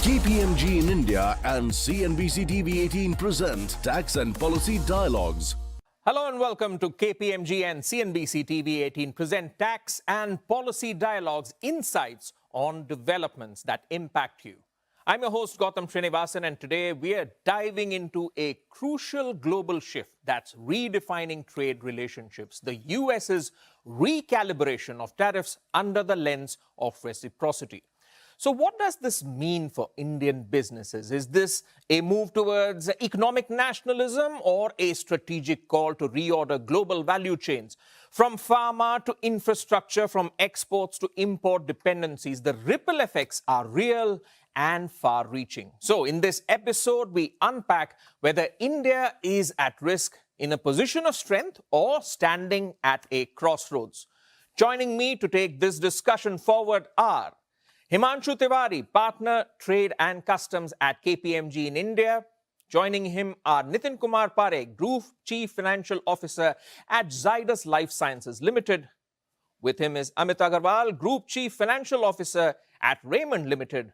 KPMG in India and CNBC TV 18 present Tax and Policy Dialogues. Hello and welcome to KPMG and CNBC TV 18 present Tax and Policy Dialogues, insights on developments that impact you. I'm your host Gautam Srinivasan, and today we are diving into a crucial global shift that's redefining trade relationships: the US's recalibration of tariffs under the lens of reciprocity. So what does this mean for Indian businesses? Is this a move towards economic nationalism or a strategic call to reorder global value chains? From pharma to infrastructure, from exports to import dependencies, the ripple effects are real and far-reaching. So in this episode, we unpack whether India is at risk, in a position of strength, or standing at a crossroads. Joining me to take this discussion forward are Himanshu Tiwari, Partner, Trade and Customs at KPMG in India. Joining him are Nitin Kumar Parekh, Group Chief Financial Officer at Zydus Lifesciences Limited. With him is Amit Agarwal, Group Chief Financial Officer at Raymond Limited.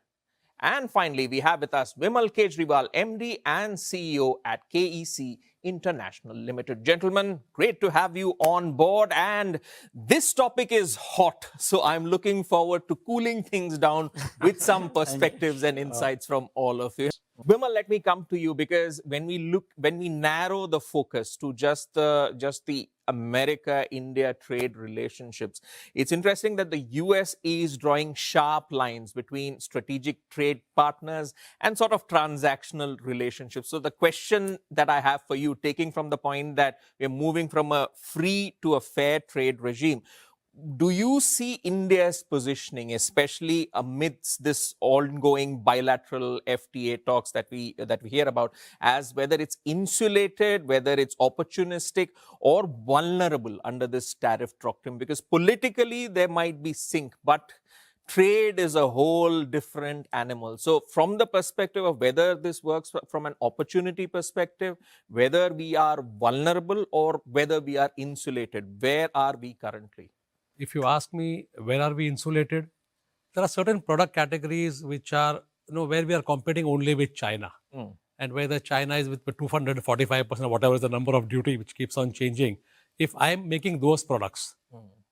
And finally, we have with us Vimal Kejriwal, MD and CEO at KEC International Limited. Gentlemen, great to have you on board. And this topic is hot, so I'm looking forward to cooling things down with some perspectives and insights from all of you. Vimal, let me come to you, because when we narrow the focus to just the America-India trade relationships, it's interesting that the US is drawing sharp lines between strategic trade partners and sort of transactional relationships. So the question that I have for you, taking from the point that we're moving from a free to a fair trade regime, do you see India's positioning, especially amidst this ongoing bilateral FTA talks that we hear about, as whether it's insulated, whether it's opportunistic or vulnerable under this tariff doctrine? Because politically there might be sync, but trade is a whole different animal. So from the perspective of whether this works from an opportunity perspective, whether we are vulnerable or whether we are insulated, where are we currently? If you ask me, where are we insulated? There are certain product categories which are, where we are competing only with China. And whether China is with 245% or whatever is the number of duty which keeps on changing. If I'm making those products,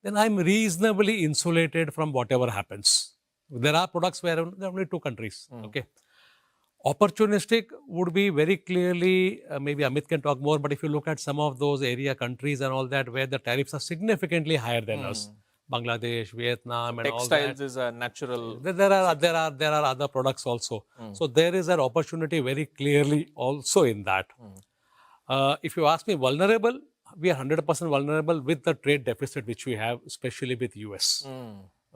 then I'm reasonably insulated from whatever happens. There are products where there are only two countries. Okay. Opportunistic would be very clearly, maybe Amit can talk more, but if you look at some of those area countries and all that, where the tariffs are significantly higher than us, Bangladesh, Vietnam, and all that. Textiles is a natural. There are other products also. So there is an opportunity very clearly also in that. If you ask me vulnerable, we are 100% vulnerable with the trade deficit which we have, especially with US.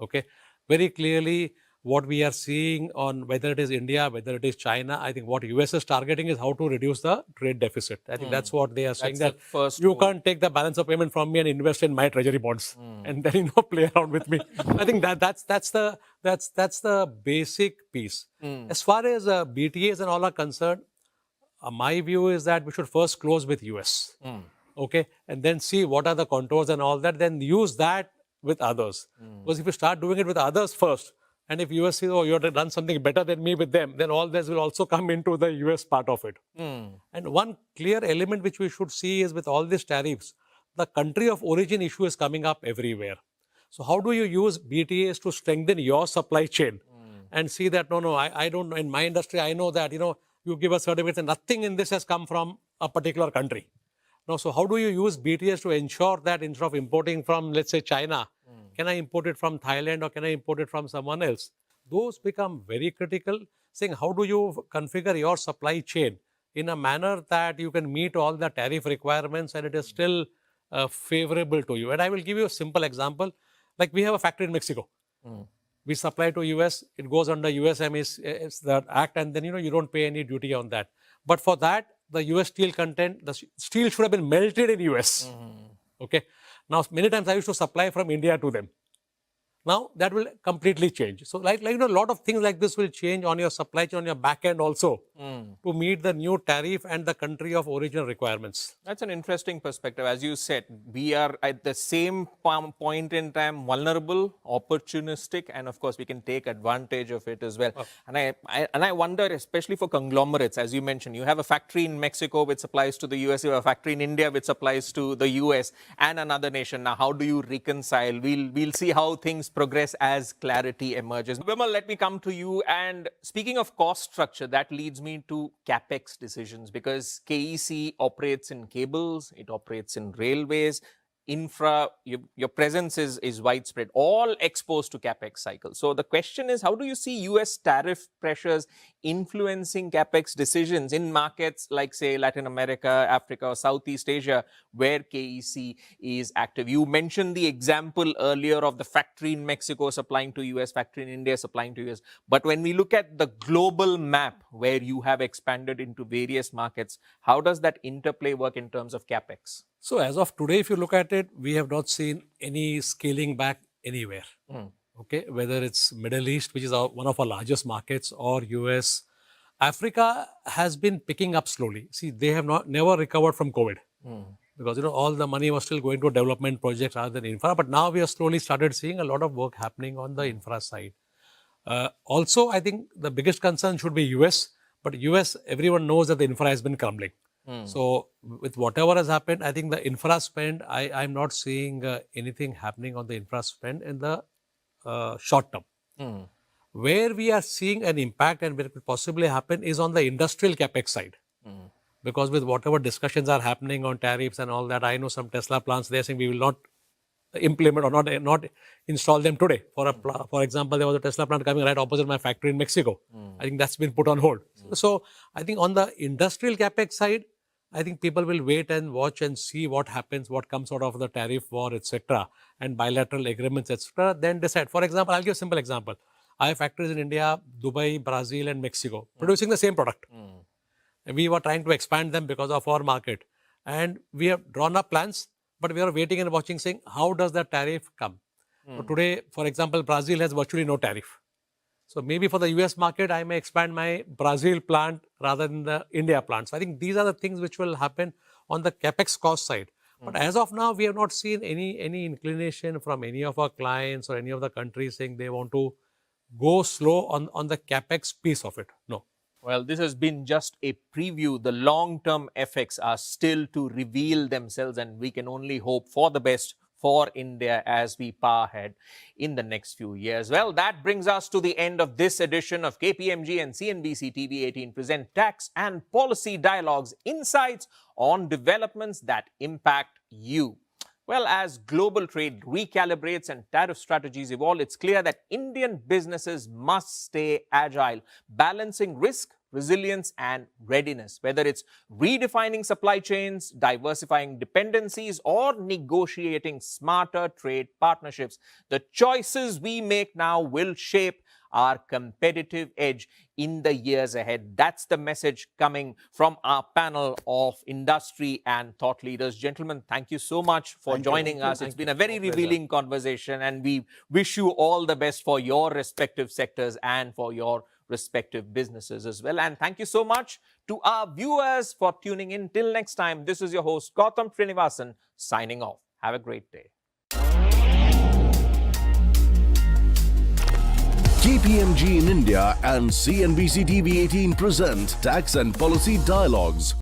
Okay, very clearly. What we are seeing on whether it is India, whether it is China, I think what US is targeting is how to reduce the trade deficit. I think that's what they are saying, that you can't take the balance of payment from me and invest in my treasury bonds and then play around with me. I think that's the basic piece. As far as BTAs and all are concerned, my view is that we should first close with US, okay, and then see what are the contours and all that, then use that with others. Because if you start doing it with others first, and if US says, oh, you have done something better than me with them, then all this will also come into the US part of it. And one clear element which we should see is, with all these tariffs, the country of origin issue is coming up everywhere. So how do you use BTAs to strengthen your supply chain and see that, I don't know, in my industry, I know that, you give us certificates and nothing in this has come from a particular country. Now, so how do you use BTAs to ensure that instead of importing from, let's say, China, can I import it from Thailand or can I import it from someone else? Those become very critical, saying how do you configure your supply chain in a manner that you can meet all the tariff requirements and it is still favorable to you. And I will give you a simple example. Like, we have a factory in Mexico. We supply to US, it goes under USMCA, the act, and then, you don't pay any duty on that. But for that, the US steel content, the steel should have been melted in US. Okay. Now, many times I used to supply from India to them. Now, that will completely change. So, like a lot of things like this will change on your supply chain, on your back end also. to meet the new tariff and the country of origin requirements. That's an interesting perspective. As you said, we are at the same point in time vulnerable, opportunistic, and of course we can take advantage of it as well. And I wonder, especially for conglomerates, as you mentioned, you have a factory in Mexico which supplies to the US, you have a factory in India which supplies to the US and another nation. Now, how do you reconcile? We'll see how things progress as clarity emerges. Vimal, let me come to you. And speaking of cost structure, that leads me to capex decisions, because KEC operates in cables, it operates in railways, infra, your presence is widespread, all exposed to capex cycles. So the question is, how do you see US tariff pressures influencing capex decisions in markets like, say, Latin America, Africa, or Southeast Asia, where KEC is active? You mentioned the example earlier of the factory in Mexico supplying to US, factory in India supplying to US. But when we look at the global map where you have expanded into various markets, how does that interplay work in terms of capex? So as of today, if you look at it, we have not seen any scaling back anywhere. Okay, whether it's Middle East, which is one of our largest markets, or US, Africa has been picking up slowly. See, they have never recovered from COVID because all the money was still going to development projects rather than infra. But now we have slowly started seeing a lot of work happening on the infra side. Also, I think the biggest concern should be US. But US, everyone knows that the infra has been crumbling. So with whatever has happened, I think the infra spend, I'm not seeing anything happening on the infra spend in the short term. Where we are seeing an impact and where it could possibly happen is on the industrial capex side. Because with whatever discussions are happening on tariffs and all that, I know some Tesla plants, they're saying we will not implement or not install them today. For example, there was a Tesla plant coming right opposite my factory in Mexico. I think that's been put on hold. So I think on the industrial capex side, I think people will wait and watch and see what happens, what comes out of the tariff war, etc., and bilateral agreements, etc., then decide. For example, I'll give a simple example. I have factories in India, Dubai, Brazil, and Mexico producing the same product. And we were trying to expand them because of our market. And we have drawn up plans, but we are waiting and watching, saying, how does the tariff come? So today, for example, Brazil has virtually no tariff. So maybe for the US market, I may expand my Brazil plant rather than the India plant. So I think these are the things which will happen on the capex cost side. But as of now, we have not seen any inclination from any of our clients or any of the countries saying they want to go slow on the capex piece of it. No. Well, this has been just a preview. The long-term effects are still to reveal themselves, and we can only hope for the best for India as we power ahead in the next few years. Well, that brings us to the end of this edition of KPMG and CNBC TV 18 present Tax and Policy Dialogues, insights on developments that impact you. Well, as global trade recalibrates and tariff strategies evolve, it's clear that Indian businesses must stay agile, balancing risk, resilience, and readiness. Whether it's redefining supply chains, diversifying dependencies, or negotiating smarter trade partnerships, the choices we make now will shape our competitive edge in the years ahead. That's the message coming from our panel of industry and thought leaders. Gentlemen, thank you so much for joining us. It's been a very revealing conversation, and we wish you all the best for your respective sectors and for your respective businesses as well. And thank you so much to our viewers for tuning in. Till next time, this is your host, Gautam Srinivasan, signing off. Have a great day. KPMG in India and CNBC TV 18 present Tax and Policy Dialogues.